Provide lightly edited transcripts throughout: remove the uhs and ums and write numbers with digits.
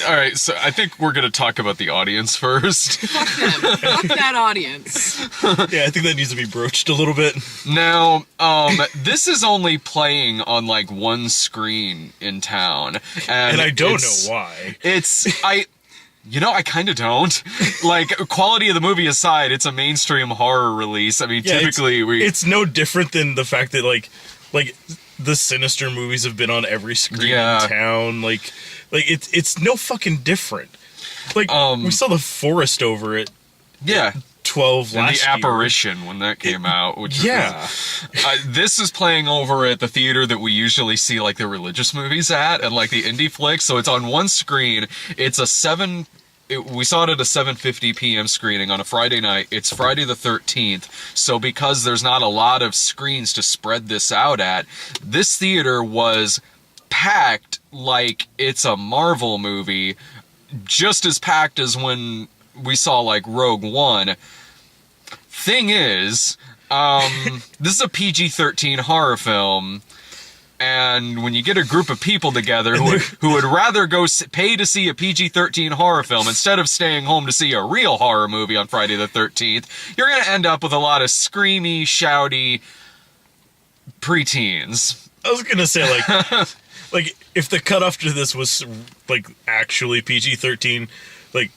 All right, so I think we're going to talk about the audience first. Fuck them. Fuck that audience. Yeah, I think that needs to be broached a little bit. Now, this is only playing on like one screen in town, And I don't know why. I kind of don't. Like, quality of the movie aside, it's a mainstream horror release. I mean, Yeah, typically it's no different than the fact that like the Sinister movies have been on every screen in town. Like it's no fucking different. Like we saw The Forest over it. Yeah. 12 and last The Apparition when that came out. Which this is playing over at the theater that we usually see like the religious movies at and like the indie flicks. So it's on one screen. It's we saw it at a 7:50 p.m. screening on a Friday night. It's Friday the 13th. So because there's not a lot of screens to spread this out at, this theater was packed like it's a Marvel movie, just as packed as when we saw like Rogue One. Thing is, this is a PG-13 horror film, and when you get a group of people together who would rather go pay to see a PG-13 horror film instead of staying home to see a real horror movie on Friday the 13th, you're going to end up with a lot of screamy, shouty preteens. I was going to say, like, if the cutoff to this was, like, actually PG-13, like,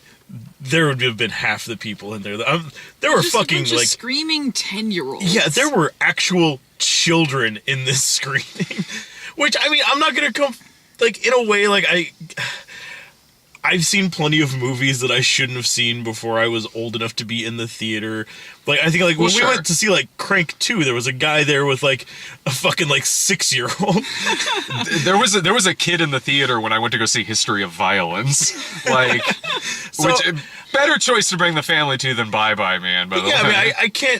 there would have been half the people in there. There were just fucking, like... screaming 10-year-olds. Yeah, there were actual children in this screening. Which, I mean, I'm not going to come... Like, in a way, like, I've seen plenty of movies that I shouldn't have seen before I was old enough to be in the theater. Like, I think, like, when we went to see, like, Crank 2, there was a guy there with, like, a fucking, like, 6-year-old. There was a kid in the theater when I went to go see History of Violence. Like, better choice to bring the family to than Bye Bye Man, by the way. Yeah, I mean,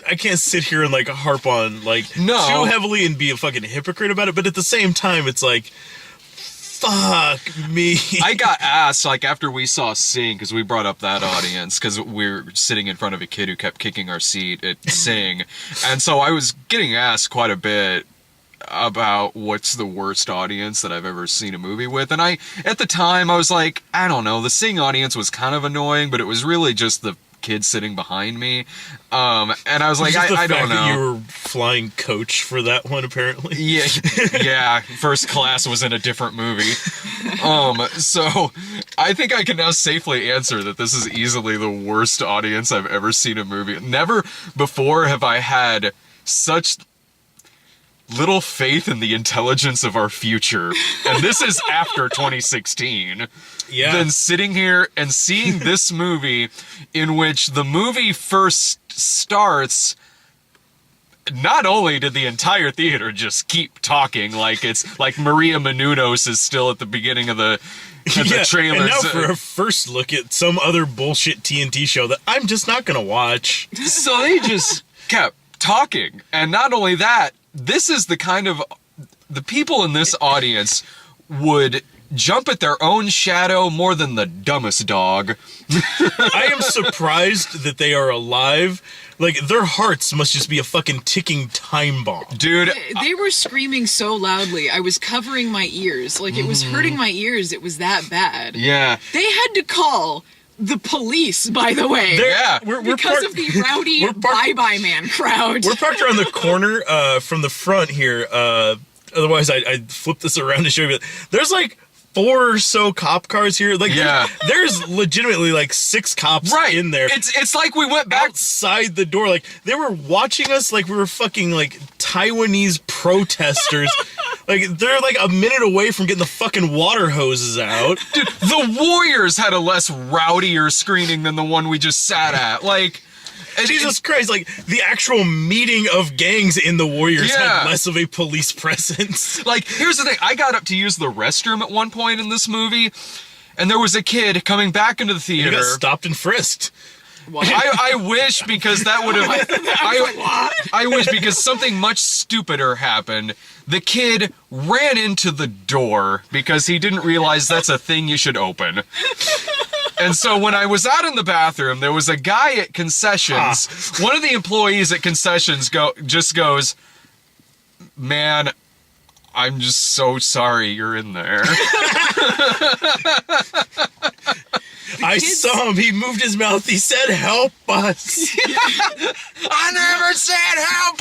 I can't sit here and, like, harp on, like, too heavily and be a fucking hypocrite about it, but at the same time, it's like... Fuck me. I got asked, like, after we saw Sing, because we brought up that audience, because we're sitting in front of a kid who kept kicking our seat at Sing. And so I was getting asked quite a bit about what's the worst audience that I've ever seen a movie with. And at the time, I was like, I don't know, the Sing audience was kind of annoying, but it was really just the kid sitting behind me. And I was like, I don't know. That you were flying coach for that one, apparently. Yeah, first class was in a different movie. So I think I can now safely answer that this is easily the worst audience I've ever seen a movie. Never before have I had such little faith in the intelligence of our future, and this is after 2016. Yeah. Than sitting here and seeing this movie in which the movie first starts. Not only did the entire theater just keep talking like it's like Maria Menounos is still at the beginning of the trailers. And now for a first look at some other bullshit TNT show that I'm just not gonna watch. So they just kept talking. And not only that, this is the kind of... The people in this audience would jump at their own shadow more than the dumbest dog. I am surprised that they are alive. Like, their hearts must just be a fucking ticking time bomb. Dude. They were screaming so loudly, I was covering my ears. Like, it was hurting my ears. It was that bad. Yeah. They had to call the police, by the way. Because of the rowdy Bye Bye Man crowd. We're parked around the corner from the front here. Otherwise, I'd flip this around to show you. There's like 4 or so cop cars here. Like, there's legitimately like 6 cops in there. It's like we went back outside the door. Like, they were watching us like we were fucking like Taiwanese protesters. Like, they're like a minute away from getting the fucking water hoses out. Dude, the Warriors had a less rowdier screening than the one we just sat at. Like, Jesus Christ, like, the actual meeting of gangs in the Warriors had less of a police presence. Like, here's the thing. I got up to use the restroom at one point in this movie, and there was a kid coming back into the theater. He got stopped and frisked. I wish, because that would have... I wish, because something much stupider happened. The kid ran into the door because he didn't realize that's a thing you should open. And so when I was out in the bathroom, there was a guy at concessions. One of the employees at concessions goes, "Man, I'm just so sorry you're in there." I saw him. He moved his mouth. He said, "Help us." I never said help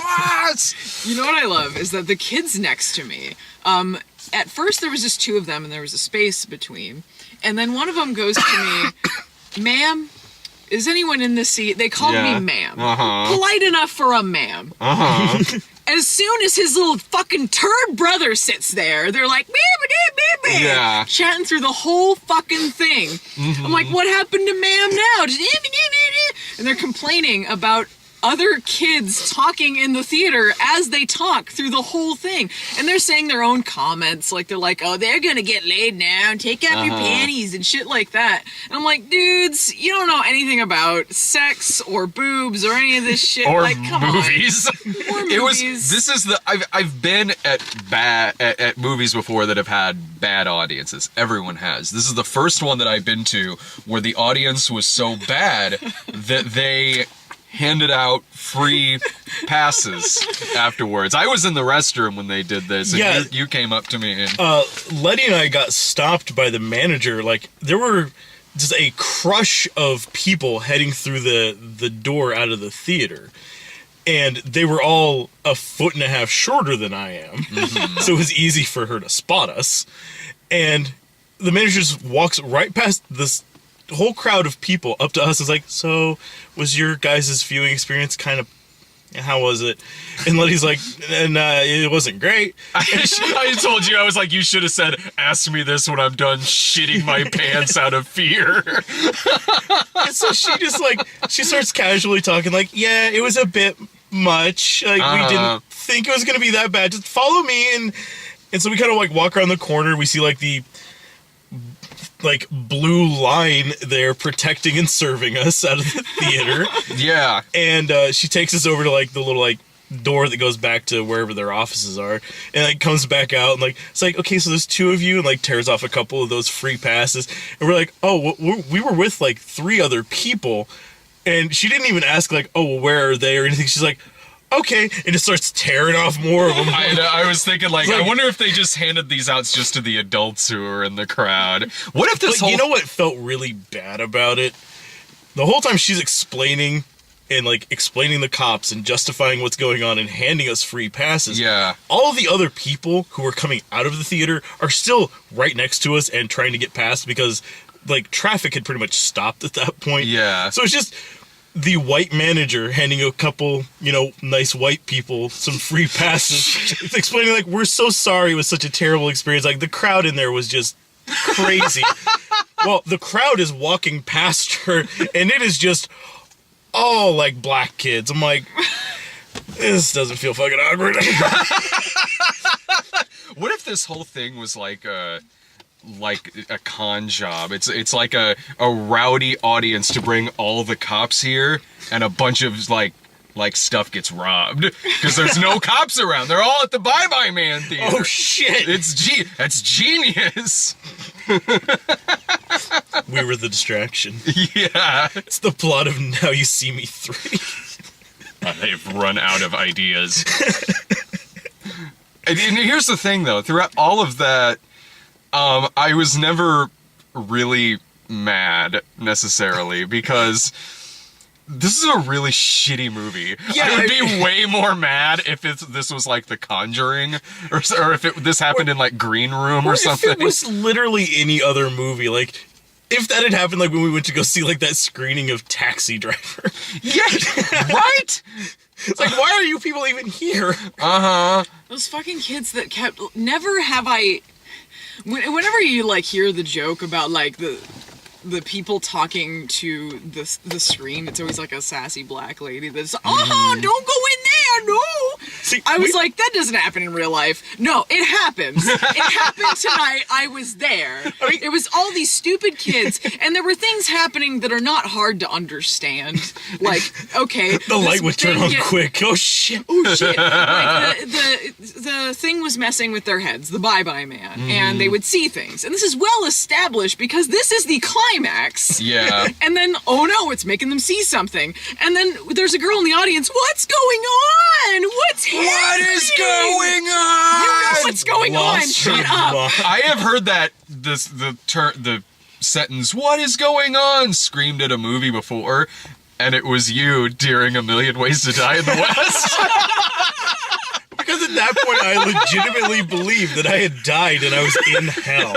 us. You know what I love is that the kids next to me, at first there was just two of them and there was a space between. And then one of them goes to me, "Ma'am, is anyone in the seat?" They called me ma'am. Polite enough for a ma'am. As soon as his little fucking turd brother sits there, they're like, chatting through the whole fucking thing. I'm like, what happened to ma'am now? And they're complaining about other kids talking in the theater as they talk through the whole thing. And they're saying their own comments. Like, they're like, "Oh, they're gonna get laid now. Take off your panties," and shit like that. And I'm like, dudes, you don't know anything about sex or boobs or any of this shit. Or like, come movies. On. Or movies. I've been at movies before that have had bad audiences. Everyone has. This is the first one that I've been to where the audience was so bad that they handed out free passes afterwards. I was in the restroom when they did this, and you came up to me and... Letty and I got stopped by the manager. Like, there were just a crush of people heading through the door out of the theater. And they were all 1.5 feet shorter than I am. So it was easy for her to spot us. And the manager just walks right past this whole crowd of people up to us. Is like, "So was your guys' viewing experience kind of, how was it?" And Letty's like, "It wasn't great." I told you, I was like, you should have said, "Ask me this when I'm done shitting my pants out of fear." And so she starts casually talking like, "Yeah, it was a bit much. Like, we didn't think it was going to be that bad. Just follow me." And so we kind of like walk around the corner. We see like the blue line there protecting and serving us out of the theater. Yeah. And she takes us over to like the little like door that goes back to wherever their offices are, and like comes back out and like it's like, "Okay, so there's 2 of you," and like tears off a couple of those free passes. And we're like, "Oh, we were with like 3 other people," and she didn't even ask like, "Oh, well, where are they?" or anything. She's like, "Okay," and just starts tearing off more of them. I was thinking, like, I wonder if they just handed these out just to the adults who are in the crowd. What if this you know what felt really bad about it? The whole time she's explaining the cops and justifying what's going on and handing us free passes. Yeah. All of the other people who were coming out of the theater are still right next to us and trying to get past because, like, traffic had pretty much stopped at that point. Yeah. So it's just the white manager handing a couple, nice white people some free passes. It's explaining, like, "We're so sorry it was such a terrible experience. Like, the crowd in there was just crazy." Well, the crowd is walking past her, and it is just all, like, black kids. I'm like, this doesn't feel fucking awkward. What if this whole thing was like a con job? It's like a rowdy audience to bring all the cops here, and a bunch of like stuff gets robbed because there's no cops around. They're all at the Bye Bye Man theater. Oh shit! That's genius. We were the distraction. Yeah, it's the plot of Now You See Me 3. They've run out of ideas. And here's the thing, though. Throughout all of that, I was never really mad, necessily, because this is a really shitty movie. Yeah, I would be way more mad if this was like The Conjuring, or if this happened in like Green Room or something. If it was literally any other movie, like, if that had happened like when we went to go see like that screening of Taxi Driver. Yeah, right? It's like, why are you people even here? Those fucking kids that kept... Never have I... Whenever you, like, hear the joke about, like, the people talking to the screen, it's always, like, a sassy black lady that's, don't go in there, no! See, I was like, that doesn't happen in real life. No, it happens. It happened tonight. I was there. It was all these stupid kids, and there were things happening that are not hard to understand. Like, okay... The light would turn on quick. Oh, shit. Oh, shit. Like, the thing was messing with their heads, the Bye Bye Man, and they would see things. And this is well established because this is the climax. Yeah. And then, oh no, it's making them see something. And then there's a girl in the audience, what's going on? What's happening? What is going on? You know what's going on. Shut up. I have heard that the sentence, "What is going on?" screamed at a movie before, and it was you during A Million Ways to Die in the West. Because at that point, I legitimately believed that I had died and I was in hell.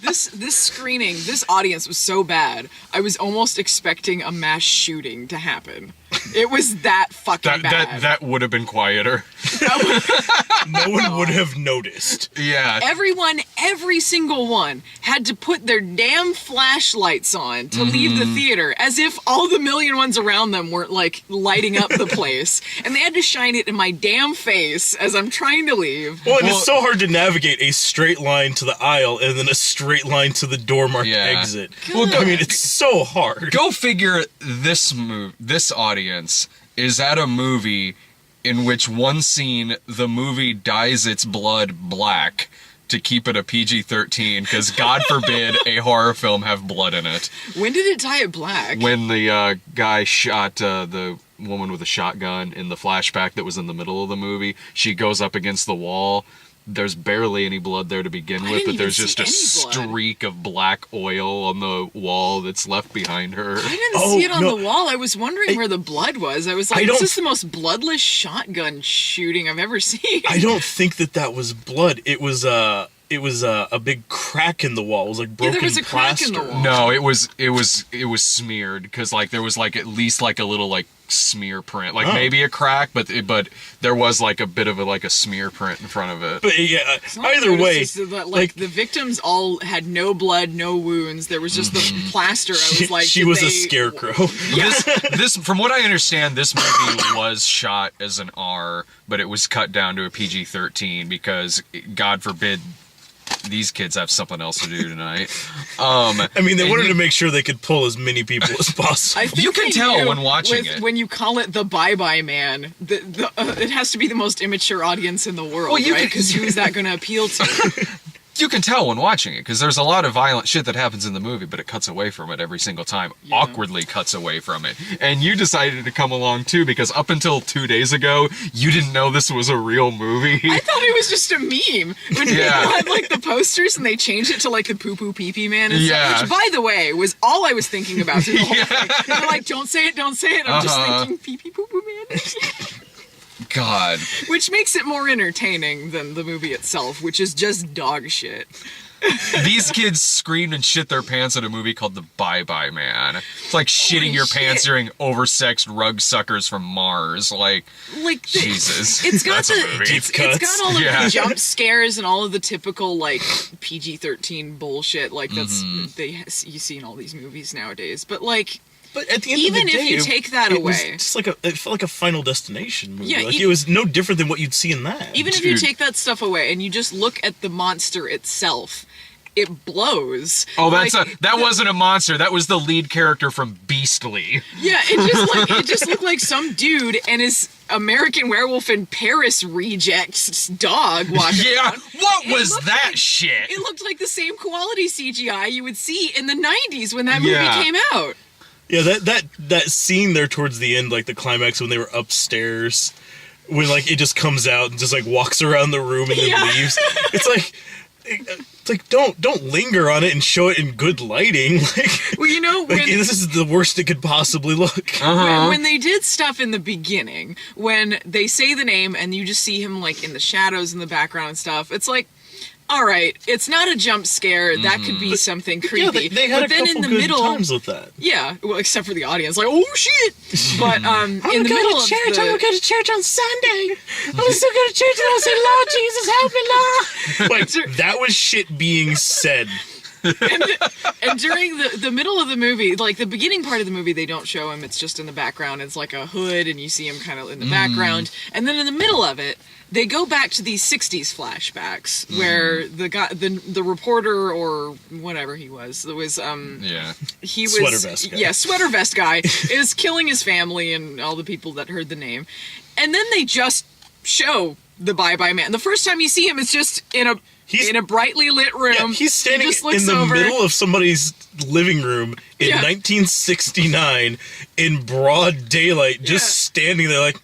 This screening, this audience was so bad, I was almost expecting a mass shooting to happen. It was that fucking bad. That would have been quieter. No one would have noticed. Yeah. Everyone, every single one, had to put their damn flashlights on to leave the theater, as if all the million ones around them weren't, like, lighting up the place. And they had to shine it in my damn face as I'm trying to leave. Well, and it's so hard to navigate a straight line to the aisle and then a straight line to the door marked exit. Well, I mean, it's so hard. Go figure this audience is at a movie in which one scene, the movie dyes its blood black to keep it a PG-13, because God forbid a horror film have blood in it. When did it dye it black? When the guy shot the woman with a shotgun in the flashback that was in the middle of the movie, she goes up against the wall. There's barely any blood there to begin with, but there's just a streak of black oil on the wall that's left behind her. I didn't see it on the wall. I was wondering where the blood was. I was like, this is the most bloodless shotgun shooting I've ever seen. I don't think that was blood. It was a big crack in the wall. It was like broken there was a plaster. crack in the wall. No, it was smeared, because like there was like at least like a little like smear print, like maybe a crack, but there was like a bit of a smear print in front of it. But yeah, either way, that, like the victims all had no blood, no wounds. There was just the plaster. I was like, she was a scarecrow. This, from what I understand, this movie was shot as an R, but it was cut down to a PG-13 because, God forbid, these kids have something else to do tonight. I mean, they wanted to make sure they could pull as many people as possible. I think you can tell when watching it. When you call it the Bye Bye Man, it has to be the most immature audience in the world, right? Because who is that going to appeal to? You can tell when watching it, because there's a lot of violent shit that happens in the movie, but it cuts away from it every single time. Yeah. Awkwardly cuts away from it. And you decided to come along too, because up until 2 days ago, you didn't know this was a real movie. I thought it was just a meme. When people had like the posters and they changed it to like the Poo Poo Pee Pee Man and stuff, which, by the way, was all I was thinking about through the whole thing. They're like, don't say it, don't say it. I'm just thinking Pee Pee Poo Poo Man. God. Which makes it more entertaining than the movie itself, which is just dog shit. These kids screamed and shit their pants at a movie called The Bye Bye Man. It's like shitting your pants during oversexed rug suckers from Mars. Like Jesus. It's got it's got all of the jump scares and all of the typical like PG-13 bullshit like that's you see in all these movies nowadays. But like, but at the end even of the day, if you take that away, just like it felt like a Final Destination movie. Yeah, like it was no different than what you'd see in that. Even if you take that stuff away and you just look at the monster itself, it blows. Oh, that wasn't a monster. That was the lead character from Beastly. Yeah, it just looked like some dude and his American Werewolf in Paris rejects dog walking around. What was that shit? It looked like the same quality CGI you would see in the 90s when that movie came out. Yeah, that scene there towards the end, like the climax when they were upstairs, when like it just comes out and just like walks around the room and then leaves. It's like don't linger on it and show it in good lighting. Like, well, you know, this is the worst it could possibly look. When they did stuff in the beginning, when they say the name and you just see him like in the shadows in the background and stuff, it's like, all right, it's not a jump scare. That could be something creepy. Yeah, they had but then couple in the good middle, times with that. Yeah, well, except for the audience, like, oh shit! But in the middle of I'm gonna go to church on Sunday. I'm still going to church and I'll say, Lord Jesus, help me, Lord. Like that was shit being said. and during the middle of the movie, like the beginning part of the movie, they don't show him. It's just in the background. It's like a hood, and you see him kind of in the background. And then in the middle of it, they go back to these 60s flashbacks where the guy, the reporter or whatever he was he was sweater vest guy. Yeah, sweater vest guy is killing his family and all the people that heard the name. And then they just show the Bye Bye Man. The first time you see him, it's just in a brightly lit room. Yeah, he's standing he just looks in the over. middle of somebody's living room in 1969 in broad daylight, just standing there like,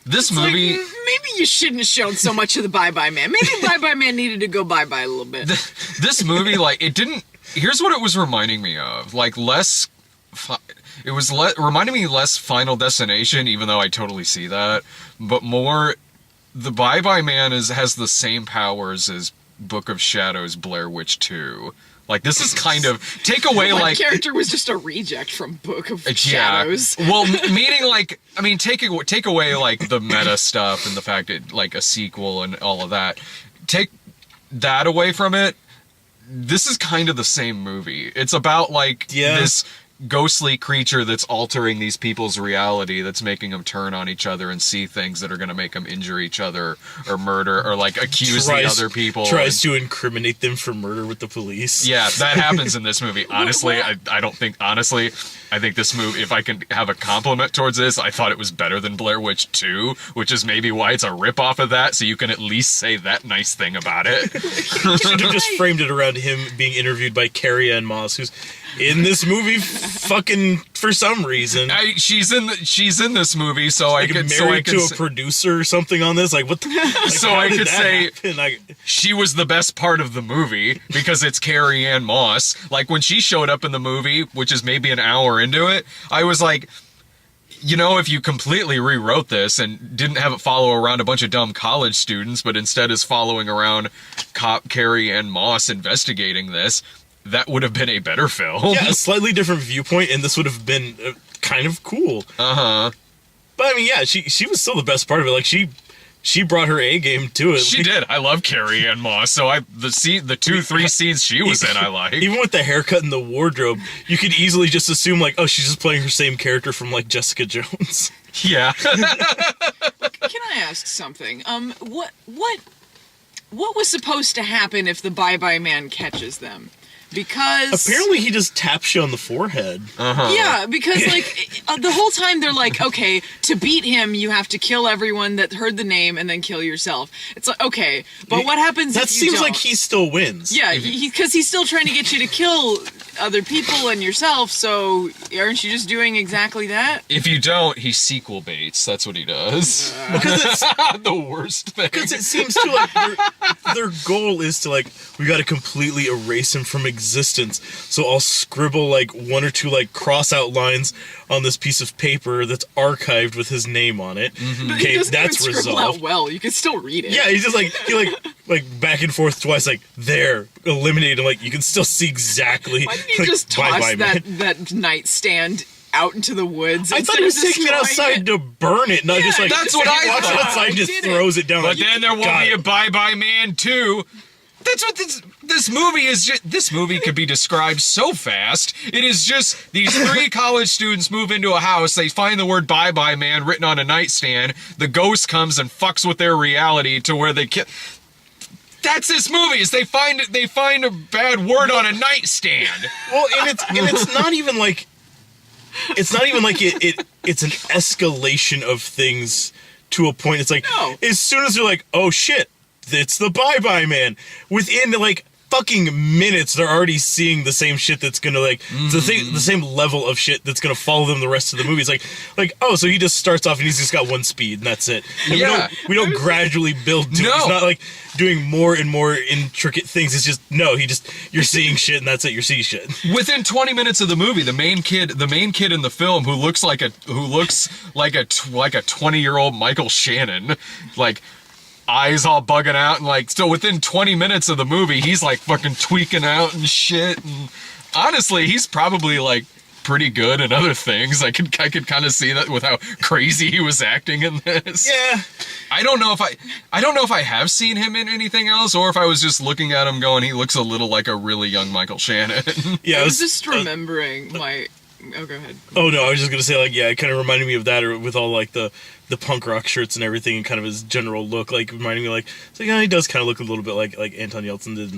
This It's movie. like, maybe you shouldn't have shown so much of the Bye Bye Man. Maybe Bye Bye Man needed to go bye bye a little bit. This movie, like, it didn't. Here's what it was reminding me of. Like, less. It was reminding me less Final Destination, even though I totally see that, but more. The Bye Bye Man has the same powers as Book of Shadows, Blair Witch 2. Like, this is kind of take away My like character was just a reject from Book of Shadows. Well, meaning like, I mean, take away like the meta stuff and the fact that like a sequel and all of that. Take that away from it. This is kind of the same movie. It's about like this ghostly creature that's altering these people's reality, that's making them turn on each other and see things that are going to make them injure each other or murder or like accuse the other people. Tries to incriminate them for murder with the police. Yeah, that happens in this movie. Honestly, I think this movie, if I can have a compliment towards this, I thought it was better than Blair Witch 2, which is maybe why it's a ripoff of that, so you can at least say that nice thing about it. Should have just framed it around him being interviewed by Carrie Ann Moss, who's in this movie fucking for some reason. She's in this movie, so like I could married to a producer or something on this. Like what? Like, so how I did could that say happen? she was the best part of the movie because it's Carrie Ann Moss. Like when she showed up in the movie, which is maybe an hour into it, I was like, you know, if you completely rewrote this and didn't have it follow around a bunch of dumb college students, but instead is following around cop Carrie Ann Moss investigating this, that would have been a better film. Yeah, a slightly different viewpoint, and this would have been kind of cool. Uh-huh. But I mean, yeah, she was still the best part of it. Like she brought her A game to it. She did. I love Carrie Ann Moss. So the 2-3 scenes she was in, I like. Even with the haircut and the wardrobe, you could easily just assume like, oh, she's just playing her same character from like Jessica Jones. Yeah. Can I ask something? What was supposed to happen if the Bye Bye Man catches them? Because apparently he just taps you on the forehead. Yeah, because like the whole time they're like, okay, to beat him, you have to kill everyone that heard the name and then kill yourself. It's like, okay, but what happens That if you seems don't? like he still wins. Yeah, because he's still trying to get you to kill other people and yourself. So aren't you just doing exactly that? If you don't, he sequel baits. That's what he does. Because it's The worst thing. Because it seems to like their goal is to like, we got to completely erase him from existence. So I'll scribble like one or two like cross out lines on this piece of paper that's archived with his name on it. But he Okay, doesn't that's even scribble out resolved. well. You can still read it. Yeah, he's just like back and forth twice, like there, eliminate him. Like you can still see exactly. Why didn't he like, just toss bye-bye, man. that nightstand out into the woods? I thought he was taking it destroying outside to burn it, not just like that's what I walks thought. outside and just Did it. throws it down. But like, then there won't got be it. a Bye Bye Man 2. That's what this movie is. This movie could be described so fast. It is just these 3 college students move into a house. They find the word Bye Bye Man written on a nightstand. The ghost comes and fucks with their reality to where they kill. That's this movie. Is they find a bad word on a nightstand. Well, and it's not even like it's an escalation of things to a point. It's like No. as soon as they're like, oh shit, it's the Bye Bye Man. Within like fucking minutes, they're already seeing the same shit that's gonna like the same level of shit that's gonna follow them the rest of the movie. It's like oh, so he just starts off and he's just got one speed and that's it. And Yeah. we don't gradually build to it. It's No. not like doing more and more intricate things. It's just you're seeing shit and that's it. You're seeing shit. Within 20 minutes of the movie, the main kid in the film who looks like a 20-year-old Michael Shannon, like eyes all bugging out, and like still within 20 minutes of the movie, he's like fucking tweaking out and shit. And honestly, he's probably like pretty good in other things. I could kind of see that with how crazy he was acting in this. Yeah. I don't know if I have seen him in anything else, or if I was just looking at him going, he looks a little like a really young Michael Shannon. Yeah. I was just remembering my. Oh, go ahead. Oh no, I was just gonna say like, yeah, it kind of reminded me of that, or with all like the punk rock shirts and everything, and kind of his general look, like reminding me like, it's like, he does kind of look a little bit like Anton Yelchin did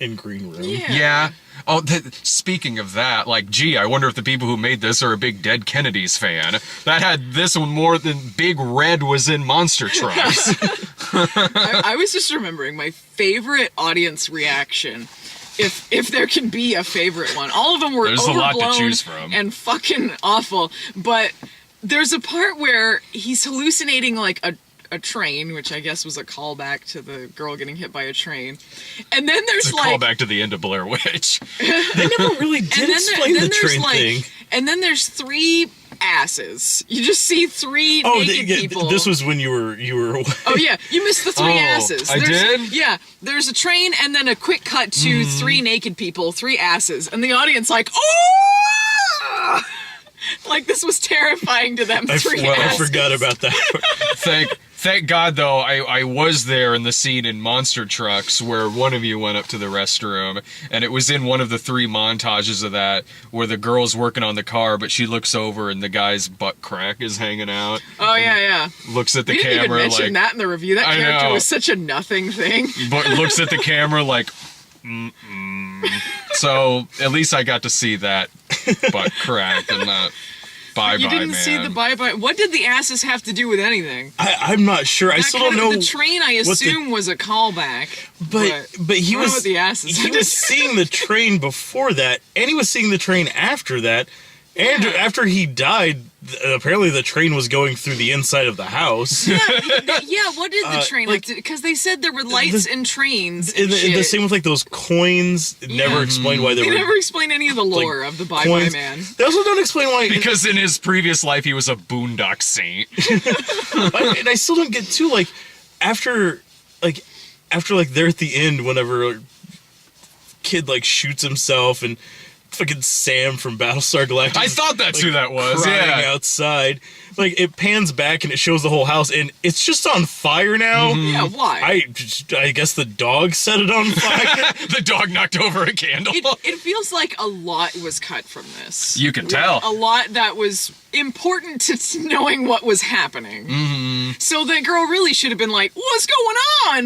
in Green Room. Yeah. Yeah. Oh, speaking of that, like, gee, I wonder if the people who made this are a big Dead Kennedys fan. That had this one more than Big Red was in Monster Trucks. I was just remembering my favorite audience reaction. If there can be a favorite one. All of them were There's a lot to overblown choose from. and fucking awful. But there's a part where he's hallucinating like a train, which I guess was a callback to the girl getting hit by a train. And then there's It's a like callback to the end of Blair Witch. They never really did explain the train thing. And then there's 3 asses. You just see 3 naked people. This was when you were. Oh yeah, you missed the 3 Oh, asses. I did? Yeah, there's a train and then a quick cut to 3 naked people, 3 asses, and the audience like, oh! Like this was terrifying to them. 3 I asses. forgot about that. Thank God, though, I was there in the scene in Monster Trucks where one of you went up to the restroom, and it was in one of the 3 montages of that where the girl's working on the car, but she looks over and the guy's butt crack is hanging out. Oh yeah. Looks at the We didn't even camera mention like, that in the review. That I character know. was such a nothing thing. but looks at the camera like, mm-mm. So at least I got to see that butt crack and that. Bye-bye, You didn't man. see the bye-bye. What did the asses have to do with anything? I'm not sure. I still don't know. The train, I assume, was a callback. But he I don't know was what the asses he had was to seeing the train before that, and he was seeing the train after that, and after he died. Apparently, the train was going through the inside of the house. Yeah, what did the train like, have to... Because they said there were lights in trains And and the shit. same with like those coins. It never explained why they They were. never explain any of the lore of the Bye-Bye coins. Man. They also don't explain why. Because in his previous life, he was a boondock saint. And I still don't get too like after they're at the end whenever kid like shoots himself and fucking Sam from Battlestar Galactica. I thought that's who that was, crying yeah. outside. Like it pans back and it shows the whole house and it's just on fire now. Yeah, why? I guess the dog set it on fire. The dog knocked over a candle. It feels like a lot was cut from this. You can tell. A lot that was important to knowing what was happening. So that girl really should have been like, what's going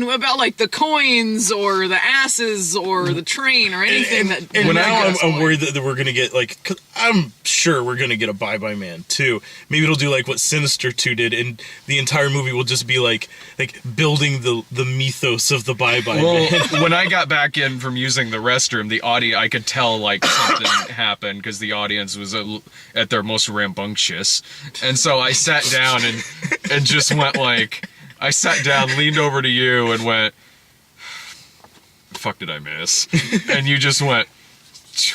on? About like the coins or the asses or the train or anything that... And When I now got- I'm worried that we're gonna get like, cause I'm sure we're gonna get a Bye-Bye Man 2. Maybe it'll do like what Sinister 2 did, and the entire movie will just be like building the mythos of the Bye-Bye Well, Man. when I got back in from using the restroom, the audio, I could tell like something happened because the audience was at their most rambunctious. And so I sat down and just went like, I sat down, leaned over to you and went, the fuck did I miss? And you just went,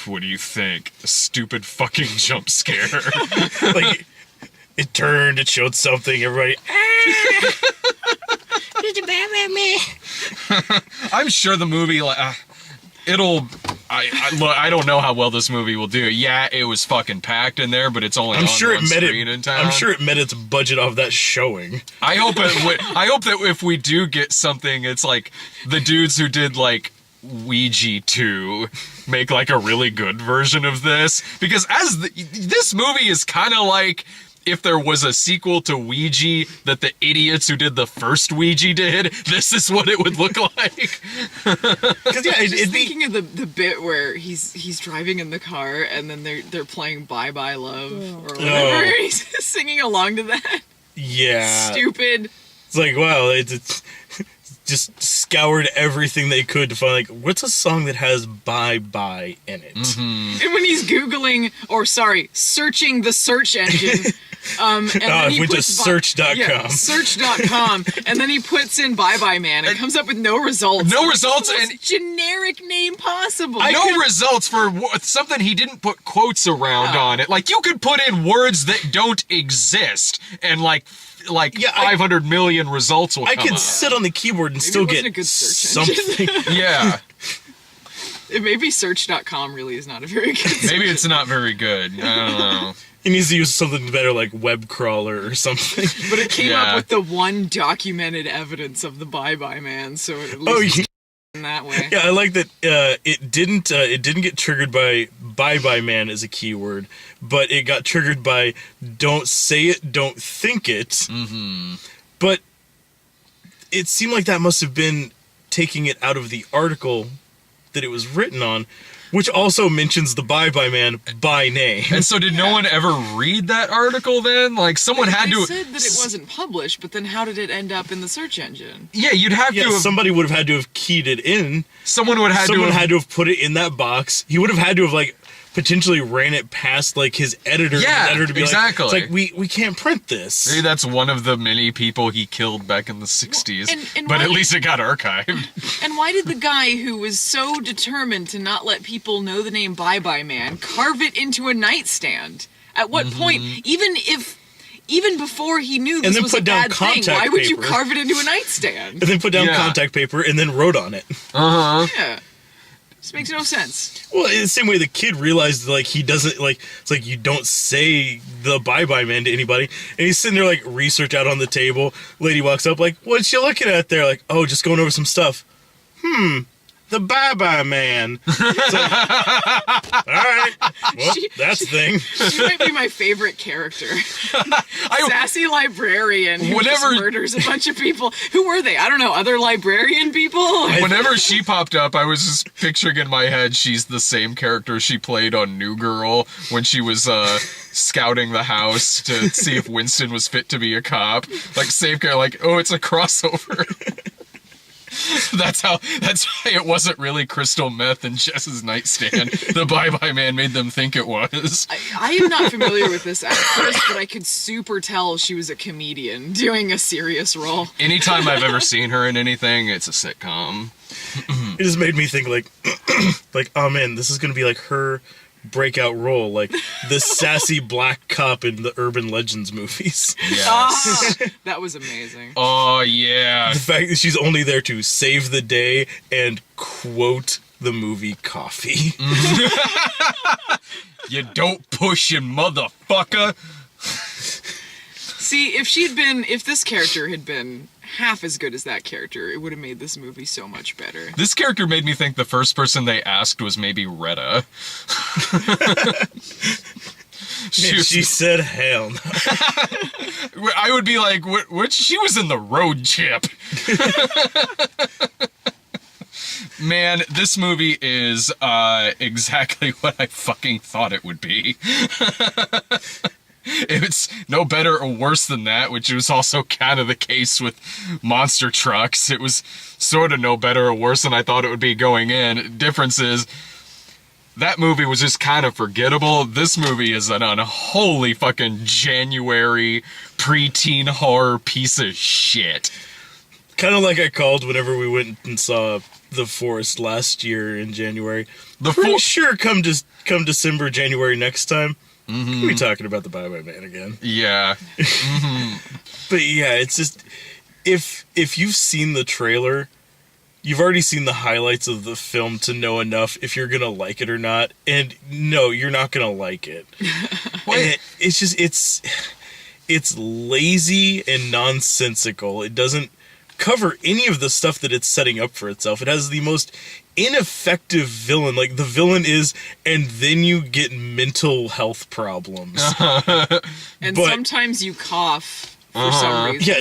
what do you think? A stupid fucking jump scare. Like it turned, it showed something. Everybody, It's a Batman man. I'm sure the movie, like, it'll. Look, I don't know how well this movie will do. Yeah, it was fucking packed in there, but it's only I'm on sure one it met screen in town. I'm sure it met its budget off that showing. I hope that if we do get something, it's like the dudes who did like Ouija 2 make like a really good version of this, because this movie is kind of like if there was a sequel to Ouija that the idiots who did the first Ouija did, this is what it would look like. Because yeah, Just it'd be thinking of the bit where he's driving in the car and then they're playing Bye Bye Love or whatever. Oh. He's singing along to that. yeah. Stupid. It's like wow, it's just scoured everything they could to find like what's a song that has bye bye in it. And when he's searching the search engine, and then I he went to puts search.com. Yeah, search.com, and then he puts in Bye Bye Man and comes up with no results. No results, It's the most and generic name possible. no results for something he didn't put quotes around on it. Like, you could put in words that don't exist, and like Yeah, 500 million results will I come could up. sit on the keyboard and Maybe still it wasn't get a good search engine. something. Yeah, Maybe search.com really is not a very good maybe it's not very good. I don't know. He needs to use something better like web crawler or something. But it came Yeah. up with the one documented evidence of the Bye Bye Man, so at least Oh it's yeah. in that way. Yeah, I like that it didn't get triggered by Bye Bye Man as a keyword, but it got triggered by don't say it, don't think it. Mm-hmm. But it seemed like that must have been taking it out of the article that it was written on, which also mentions the Bye Bye Man by name. And so did no one ever read that article then? Like someone had They to... said that it wasn't published, but then how did it end up in the search engine? Yeah, you'd have Yeah, to have... somebody would have had to have keyed it in. Someone would have Someone to have... had to have put it in that box. He would have had to have like potentially ran it past like his editor. And Yeah, his editor to be exactly. like, it's like we can't print this. Maybe that's one of the many people he killed back in the 60s. and but why- at least it got archived. And why did the guy who was so determined to not let people know the name Bye Bye Man carve it into a nightstand? At what Mm-hmm. point, even before he knew And this then was put a down bad thing, contact why would you paper. carve it into a nightstand? And then put down Yeah. contact paper and then wrote on it. Uh-huh. Yeah. This makes no sense. Well, in the same way the kid realized like he doesn't like it's like you don't say the Bye Bye Man to anybody. And he's sitting there like research out on the table. Lady walks up like, "What's you looking at there?" Like, "Oh, just going over some stuff." The Bye Bye Man. So, all right. Well, that's the thing. She might be my favorite character. Sassy librarian who Whenever- just murders a bunch of people. Who were they? I don't know. Other librarian people? Whenever she popped up, I was just picturing in my head she's the same character she played on New Girl when she was scouting the house to see if Winston was fit to be a cop. Like same character, like, oh, it's a crossover. That's why it wasn't really crystal meth in Jess's nightstand. The Bye Bye Man made them think it was. I am not familiar with this actress, but I could super tell she was a comedian doing a serious role. Anytime I've ever seen her in anything, it's a sitcom. It just made me think like like, oh man, this is gonna be like her breakout role, like the sassy black cop in the Urban Legends movies. Yes. Ah, that was amazing. Oh, yeah. The fact that she's only there to save the day and quote the movie Coffee. You don't push him, motherfucker. See, if this character had been half as good as that character, it would have made this movie so much better. This character made me think the first person they asked was maybe Retta. She said, hell no. I would be like, what? She was in the road chip. Man, this movie is exactly what I fucking thought it would be. It's no better or worse than that, which was also kind of the case with Monster Trucks. It was sort of no better or worse than I thought it would be going in. Difference is, that movie was just kind of forgettable. This movie is an unholy fucking January preteen horror piece of shit. Kind of like I called whenever we went and saw The Forest last year in January. Pretty sure come December, January next time, we'll be talking about the Bye Bye Man again. Yeah. But yeah, it's just if you've seen the trailer, you've already seen the highlights of the film to know enough if you're gonna like it or not. And no, you're not gonna like it. And it's just it's lazy and nonsensical. It doesn't cover any of the stuff that it's setting up for itself. It has the most ineffective villain. Like the villain is, and then you get mental health problems. And But- sometimes you cough for some reason.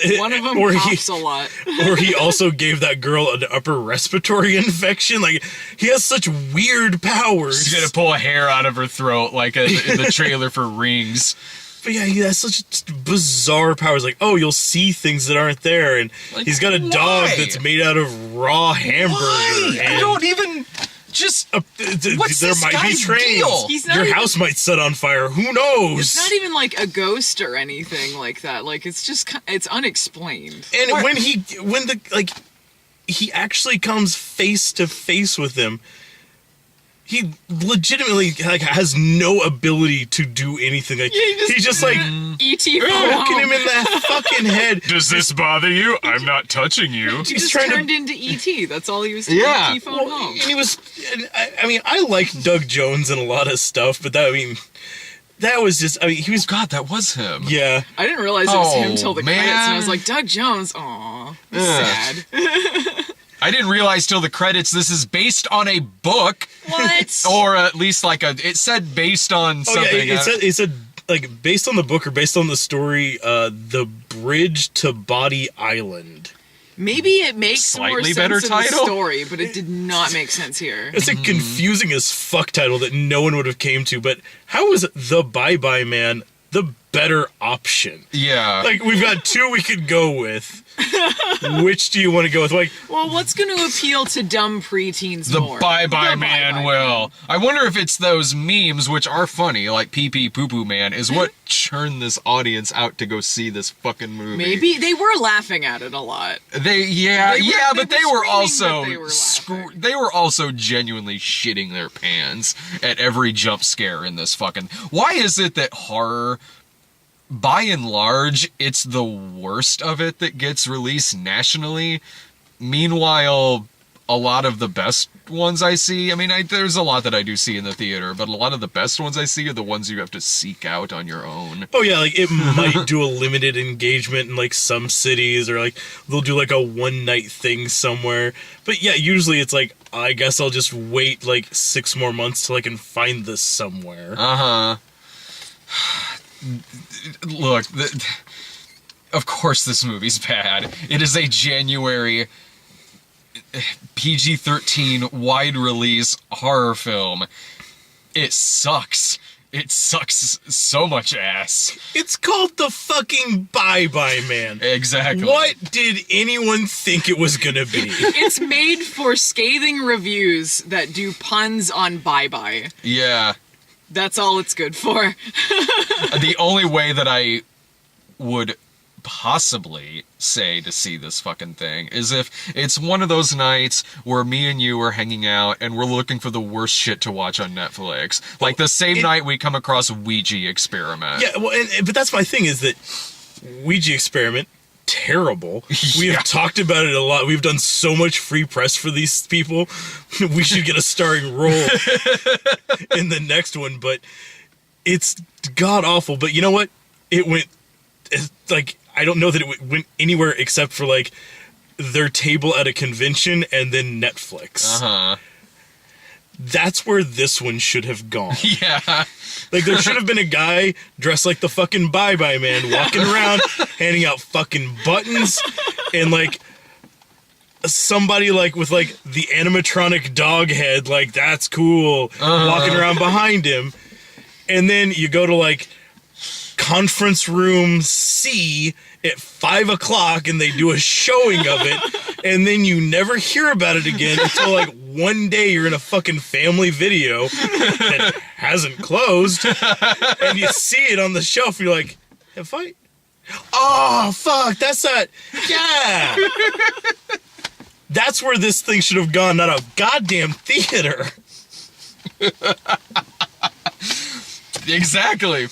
Yeah, One of them or coughs a lot. or he also gave that girl an upper respiratory infection. Like, he has such weird powers. She's gonna pull a hair out of her throat like in the trailer for Rings. But yeah, he has such bizarre powers. Like, oh, you'll see things that aren't there, and Like, he's got a dog why? that's made out of raw hamburger. Why? I and don't even just. What's there this might be guy's trains. deal? He's not Your even- house might set on fire. Who knows? It's not even like a ghost or anything like that. Like, it's just, it's unexplained. And when he actually comes face to face with him, he legitimately like has no ability to do anything. Like he's just like E.T. phone poking home. him in the fucking head. Does this bother you? I'm not touching you. He He's just trying to- turned into E.T. That's all he was doing. Yeah. E.T. phone Well, home. and he was. And I mean, I liked Doug Jones and a lot of stuff, but that was just. I mean, he was. God, that was him. Yeah, I didn't realize it was him Oh, till the man. credits, and I was like, Doug Jones, aw, sad. I didn't realize till the credits this is based on a book. What? Or at least like it said based on oh something. yeah. It said like based on the book or based on the story, the Bridge to Body Island. Maybe it makes Slightly more sense better in title? the story, but it did not make sense here. It's a confusing as fuck title that no one would have came to, but how is The Bye Bye Man the better option? Yeah. Like, we've got two we could go with. Which do you want to go with? Like, Well, what's going to appeal to dumb preteens The more? Bye Bye The Man Bye-Bye will. I wonder if it's those memes, which are funny, like Pee Pee Poo Poo Man, is what churned this audience out to go see this fucking movie. Maybe they were laughing at it a lot. But they they were were also screaming, but they were laughing. they were also genuinely shitting their pants at every jump scare in this fucking. Why is it that horror, by and large, it's the worst of it that gets released nationally? Meanwhile, a lot of the best ones I see, I mean, there's a lot that I do see in the theater, but a lot of the best ones I see are the ones you have to seek out on your own. oh yeah, like it might do a limited engagement in like some cities, or like they'll do like a one night thing somewhere. But yeah, usually it's like, I guess I'll just wait like 6 more months till I can find this somewhere. Uh-huh. Look, of course this movie's bad. It is a January PG-13 wide release horror film. It sucks. It sucks so much ass. It's called The fucking Bye Bye Man. Exactly. What did anyone think it was gonna be? It's made for scathing reviews that do puns on bye-bye. Yeah. That's all it's good for. The only way that I would possibly say to see this fucking thing is if it's one of those nights where me and you are hanging out and we're looking for the worst shit to watch on Netflix. Like the same night we come across Ouija Experiment. Yeah, well, but that's my thing, is that Ouija Experiment, terrible. We have talked about it a lot. We've done so much free press for these people. We should get a starring role in the next one, but it's god awful. But you know what? It went, like, I don't know that it went anywhere except for like their table at a convention and then Netflix. Uh-huh. That's where this one should have gone. Yeah. Like, there should have been a guy dressed like the fucking Bye Bye Man walking around handing out fucking buttons, and like somebody like with like the animatronic dog head, like, that's cool, walking around behind him. And then you go to like conference room C at 5 o'clock and they do a showing of it, and then you never hear about it again until like one day you're in a fucking family video that hasn't closed and you see it on the shelf and you're like, have I? Oh fuck, that's not. Yeah, that's where this thing should have gone, not a goddamn theater. Exactly.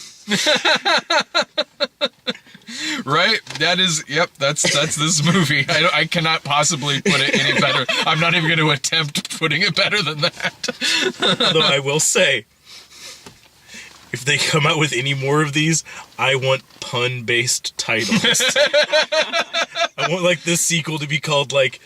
Right? That is, yep, that's this movie. I cannot possibly put it any better. I'm not even going to attempt putting it better than that. Although I will say, if they come out with any more of these, I want pun-based titles. I want like this sequel to be called like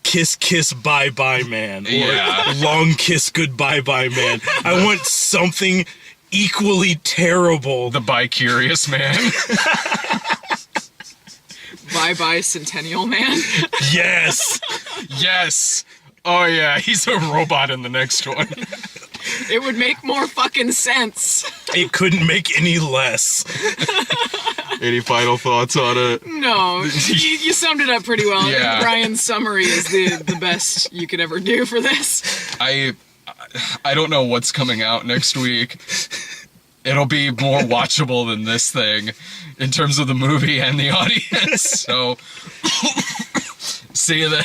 Kiss Kiss Bye Bye Man, or Yeah. Long Kiss Goodbye Bye Man. I want something equally terrible. The bi-curious man. Bye-bye Centennial Man. Yes. Yes. Oh yeah, he's a robot in the next one. It would make more fucking sense. It couldn't make any less. Any final thoughts on it? No, you summed it up pretty well. Yeah. Brian's summary is the best you could ever do for this. I don't know what's coming out next week. It'll be more watchable than this thing in terms of the movie and the audience. So, see you then.